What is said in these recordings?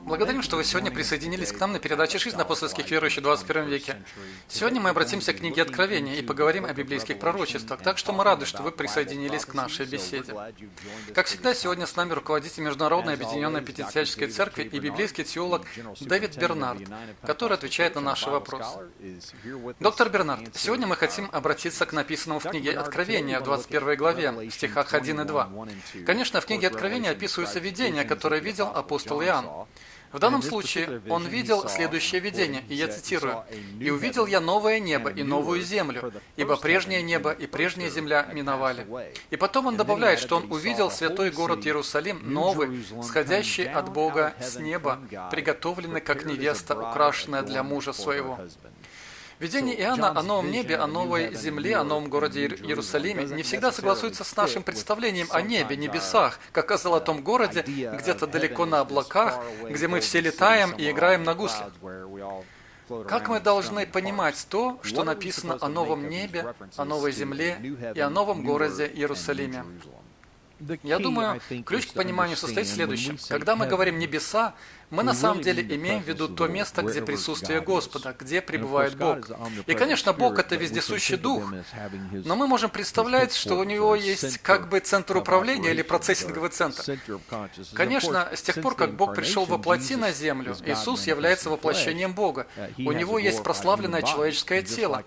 Благодарим, что вы сегодня присоединились к нам на передаче «Жизнь апостольских верующих в 21 веке». Сегодня мы обратимся к книге Откровения и поговорим о библейских пророчествах, так что мы рады, что вы присоединились к нашей беседе. Как всегда, сегодня с нами руководитель Международной объединенной пятидесятнической церкви и библейский теолог Дэвид Бернард, который отвечает на наши вопросы. Доктор Бернард, сегодня мы хотим обратиться к написанному в книге Откровения в 21 главе, в стихах 1 и 2. Конечно, в книге Откровения описываются видения, которые видел апостол Иоанн. В данном случае он видел следующее видение, и я цитирую: «И увидел я новое небо и новую землю, ибо прежнее небо и прежняя земля миновали». И потом он добавляет, что он увидел святой город Иерусалим, новый, сходящий от Бога с неба, приготовленный как невеста, украшенная для мужа своего. Видение Иоанна о новом небе, о новой земле, о новом городе Иерусалиме не всегда согласуется с нашим представлением о небе, небесах, как о золотом городе, где-то далеко на облаках, где мы все летаем и играем на гуслях. Как мы должны понимать то, что написано о новом небе, о новой земле и о новом городе Иерусалиме? Я думаю, ключ к пониманию состоит в следующем. Когда мы говорим «небеса», мы на самом деле имеем в виду то место, где присутствие Господа, где пребывает Бог. И, конечно, Бог — это вездесущий Дух, но мы можем представлять, что у Него есть как бы центр управления или процессинговый центр. Конечно, с тех пор, как Бог пришел во плоти на землю, Иисус является воплощением Бога. У Него есть прославленное человеческое тело.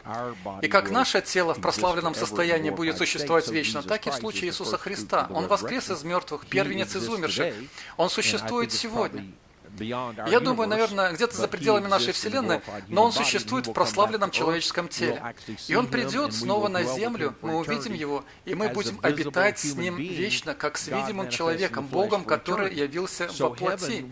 И как наше тело в прославленном состоянии будет существовать вечно, так и в случае Иисуса Христа. Он воскрес из мертвых, первенец из умерших. Он существует сегодня. Я думаю, наверное, где-то за пределами нашей Вселенной, но Он существует в прославленном человеческом теле. И Он придет снова на землю, мы увидим Его, и мы будем обитать с Ним вечно, как с видимым человеком, Богом, который явился во плоти.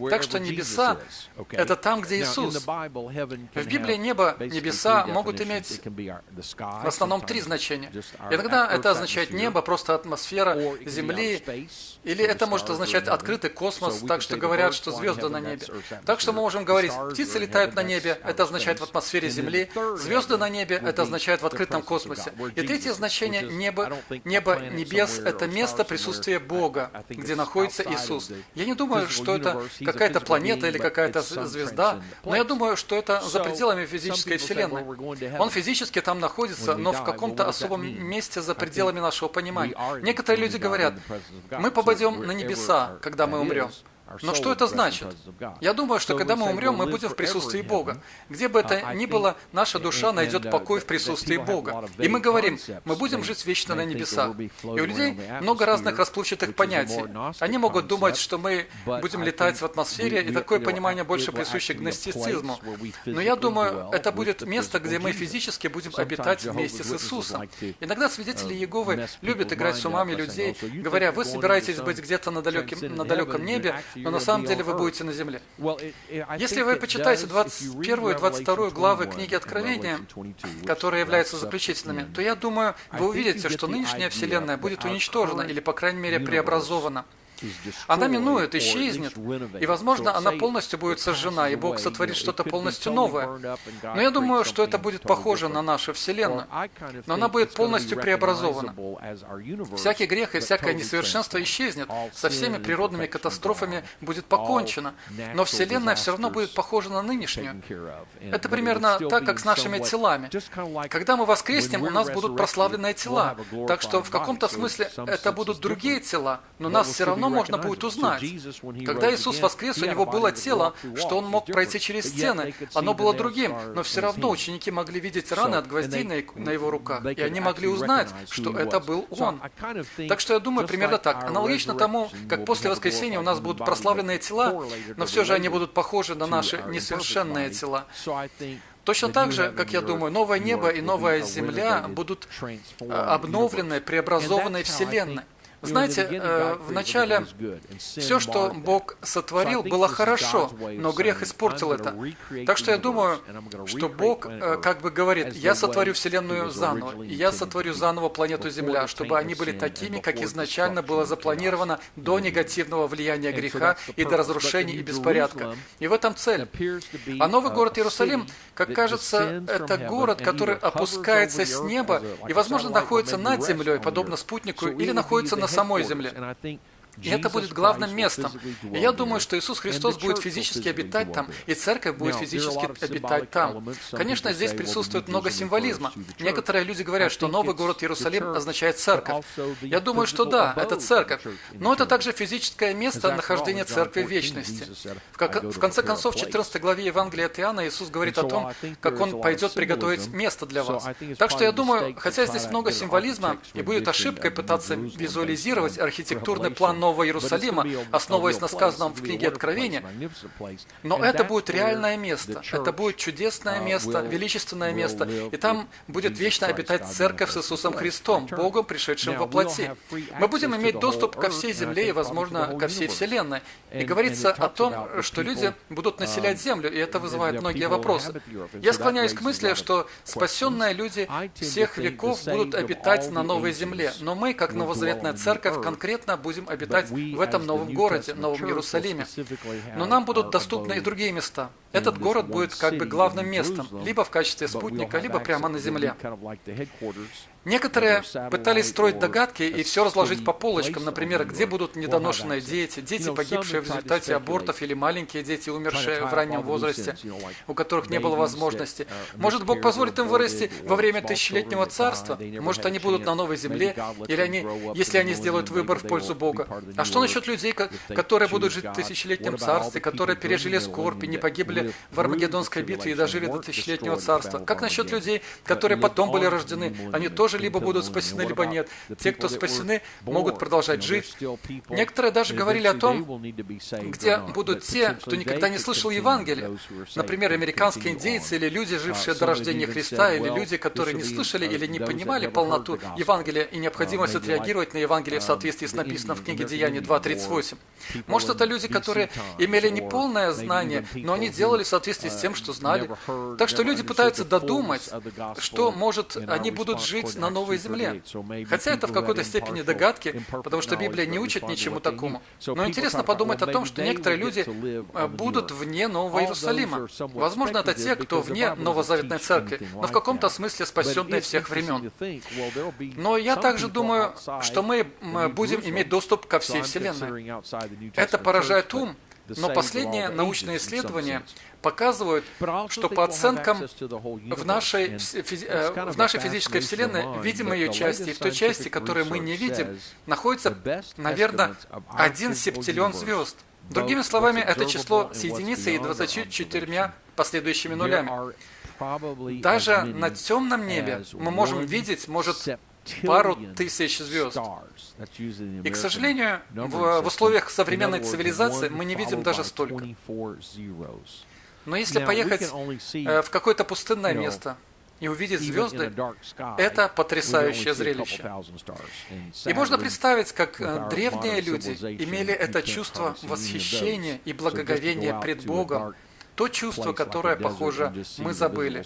Так что небеса — это там, где Иисус. В Библии небо, небеса могут иметь в основном три значения. Иногда это означает небо, просто атмосфера Земли, или это может означать открытый космос, так что говорят, что звезды на небе. Так что мы можем говорить, птицы летают на небе, это означает в атмосфере Земли, звезды на небе, это означает в открытом космосе. И третье значение небо, небес, это место присутствия Бога, где находится Иисус. Я не думаю, что это какая-то планета или какая-то звезда, но я думаю, что это за пределами физической Вселенной. Он физически там находится, но в каком-то особом месте за пределами нашего понимания. Некоторые люди говорят, мы попадем на небеса, когда мы умрем. Но что это значит? Я думаю, что когда мы умрем, мы будем в присутствии Бога. Где бы это ни было, наша душа найдет покой в присутствии Бога. И мы говорим, мы будем жить вечно на небесах. И у людей много разных расплывчатых понятий. Они могут думать, что мы будем летать в атмосфере, и такое понимание больше присуще гностицизму. Но я думаю, это будет место, где мы физически будем обитать вместе с Иисусом. Иногда свидетели Иеговы любят играть с умами людей, говоря, вы собираетесь быть где-то на далеком небе, но на самом деле вы будете на земле. Если вы почитаете 21 и 22 главы книги Откровения, которые являются заключительными, то я думаю, вы увидите, что нынешняя Вселенная будет уничтожена или, по крайней мере, преобразована. Она минует, исчезнет, и, возможно, она полностью будет сожжена, и Бог сотворит что-то полностью новое. Но я думаю, что это будет похоже на нашу Вселенную, но она будет полностью преобразована. Всякий грех и всякое несовершенство исчезнет, со всеми природными катастрофами будет покончено, но Вселенная все равно будет похожа на нынешнюю. Это примерно так, как с нашими телами. Когда мы воскреснем, у нас будут прославленные тела, так что в каком-то смысле это будут другие тела, но нас все равно можно будет узнать. Когда Иисус воскрес, у Него было тело, что Он мог пройти через стены. Оно было другим, но все равно ученики могли видеть раны от гвоздей на Его руках, и они могли узнать, что это был Он. Так что я думаю примерно так. Аналогично тому, как после воскресения у нас будут прославленные тела, но все же они будут похожи на наши несовершенные тела. Точно так же, как я думаю, новое небо и новая земля будут обновленной, преобразованной Вселенной. Знаете, вначале все, что Бог сотворил, было хорошо, но грех испортил это. Так что я думаю, что Бог как бы говорит, я сотворю Вселенную заново, и я сотворю заново планету Земля, чтобы они были такими, как изначально было запланировано до негативного влияния греха и до разрушений и беспорядка. И в этом цель. А новый город Иерусалим, как кажется, это город, который опускается с неба и, возможно, находится над землей, подобно спутнику, или находится на самой земле. И это будет главным местом. И я думаю, что Иисус Христос будет физически обитать там, и Церковь будет физически обитать там. Конечно, здесь присутствует много символизма. Некоторые люди говорят, что новый город Иерусалим означает Церковь. Я думаю, что да, это Церковь. Но это также физическое место нахождения Церкви в вечности. В конце концов, в 14 главе Евангелия от Иоанна Иисус говорит о том, как Он пойдет приготовить место для вас. Так что я думаю, хотя здесь много символизма, и будет ошибкой пытаться визуализировать архитектурный план Нового Иерусалима, основываясь на сказанном в книге Откровения, но это будет реальное место, это будет чудесное место, величественное место, и там будет вечно обитать Церковь с Иисусом Христом, Богом, пришедшим во плоти. Мы будем иметь доступ ко всей земле и, возможно, ко всей Вселенной. И говорится о том, что люди будут населять землю, и это вызывает многие вопросы. Я склоняюсь к мысли, что спасенные люди всех веков будут обитать на новой земле, но мы, как новозаветная церковь, конкретно будем обитать в этом новом городе, Новом Иерусалиме. Но нам будут доступны и другие места. Этот город будет как бы главным местом, либо в качестве спутника, либо прямо на земле. Некоторые пытались строить догадки и все разложить по полочкам, например, где будут недоношенные дети, дети, погибшие в результате абортов, или маленькие дети, умершие в раннем возрасте, у которых не было возможности. Может, Бог позволит им вырасти во время тысячелетнего царства? Может, они будут на новой земле, или если они сделают выбор в пользу Бога? А что насчет людей, которые будут жить в тысячелетнем царстве, которые пережили скорбь и не погибли в Армагеддонской битве и дожили до тысячелетнего царства? Как насчет людей, которые потом были рождены? Они тоже либо будут спасены, либо нет. Те, кто спасены, могут продолжать жить. Некоторые даже говорили о том, где будут те, кто никогда не слышал Евангелия. Например, американские индейцы или люди, жившие до рождения Христа, или люди, которые не слышали или не понимали полноту Евангелия и необходимость отреагировать на Евангелие в соответствии с написанным в книге Деяний 2:38. Может, это люди, которые имели неполное знание, но они делали в соответствии с тем, что знали. Так что люди пытаются додумать, что, может, они будут жить на новой земле. Хотя это в какой-то степени догадки, потому что Библия не учит ничему такому. Но интересно подумать о том, что некоторые люди будут вне Нового Иерусалима. Возможно, это те, кто вне Новозаветной Церкви, но в каком-то смысле спасенные всех времен. Но я также думаю, что мы будем иметь доступ ко всей Вселенной. Это поражает ум, но последние научные исследования показывают, что по оценкам в нашей физической Вселенной, видимой ее части, и в той части, которую мы не видим, находится, наверное, 1 септиллион звезд. Другими словами, это число с единицей и 24 последующими нулями. Даже на темном небе мы можем видеть, может, пару тысяч звезд. И, к сожалению, в условиях современной цивилизации мы не видим даже столько. Но если поехать в какое-то пустынное место и увидеть звезды, это потрясающее зрелище. И можно представить, как древние люди имели это чувство восхищения и благоговения пред Богом, то чувство, которое, похоже, мы забыли.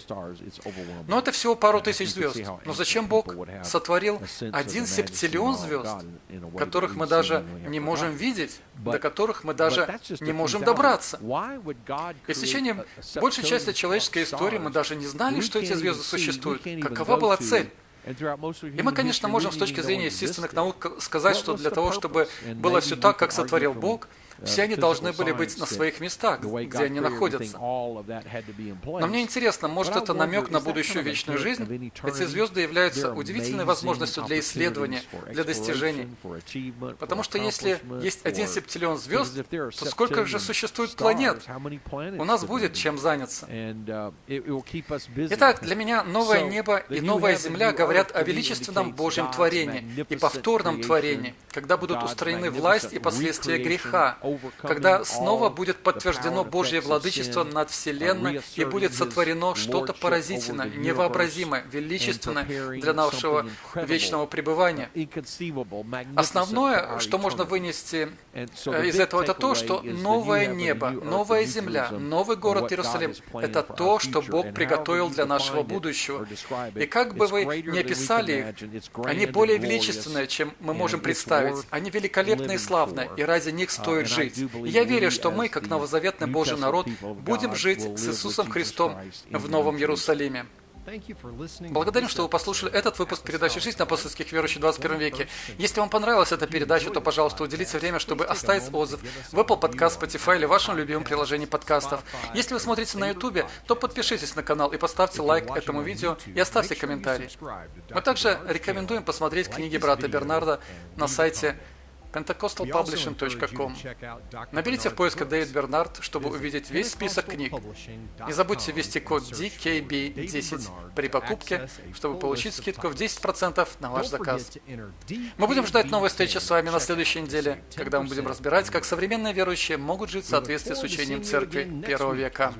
Но это всего пару тысяч звезд. Но зачем Бог сотворил 1 септиллион звезд, которых мы даже не можем видеть, до которых мы даже не можем добраться? И в течение большей части человеческой истории мы даже не знали, что эти звезды существуют. Какова была цель? И мы, конечно, можем с точки зрения естественных наук сказать, что для того, чтобы было все так, как сотворил Бог, все они должны были быть на своих местах, где они находятся. Но мне интересно, может, это намек на будущую вечную жизнь? Эти звезды являются удивительной возможностью для исследования, для достижений. Потому что если есть 1 септиллион звезд, то сколько же существует планет? У нас будет чем заняться. Итак, для меня новое небо и новая земля говорят о величественном Божьем творении и повторном творении, когда будут устранены власть и последствия греха, когда снова будет подтверждено Божье владычество над Вселенной и будет сотворено что-то поразительное, невообразимое, величественное для нашего вечного пребывания. Основное, что можно вынести из этого, это то, что новое небо, новая земля, новый город Иерусалим – это то, что Бог приготовил для нашего будущего. И как бы вы ни описали их, они более величественные, чем мы можем представить. Они великолепные и славные, и ради них стоит жить. И я верю, что мы, как новозаветный Божий народ, будем жить с Иисусом Христом в Новом Иерусалиме. Благодарим, что вы послушали этот выпуск передачи «Жизнь апостольских верующих в 21 веке». Если вам понравилась эта передача, то, пожалуйста, уделите время, чтобы оставить отзыв в Apple Podcast, Spotify или вашем любимом приложении подкастов. Если вы смотрите на YouTube, то подпишитесь на канал и поставьте лайк этому видео и оставьте комментарий. Мы также рекомендуем посмотреть книги брата Бернарда на сайте pentecostalpublishing.com. Наберите в поиске Дэвид Бернард, чтобы увидеть весь список книг. Не забудьте ввести код DKB10 при покупке, чтобы получить скидку в 10% на ваш заказ. Мы будем ждать новой встречи с вами на следующей неделе, когда мы будем разбирать, как современные верующие могут жить в соответствии с учением Церкви первого века.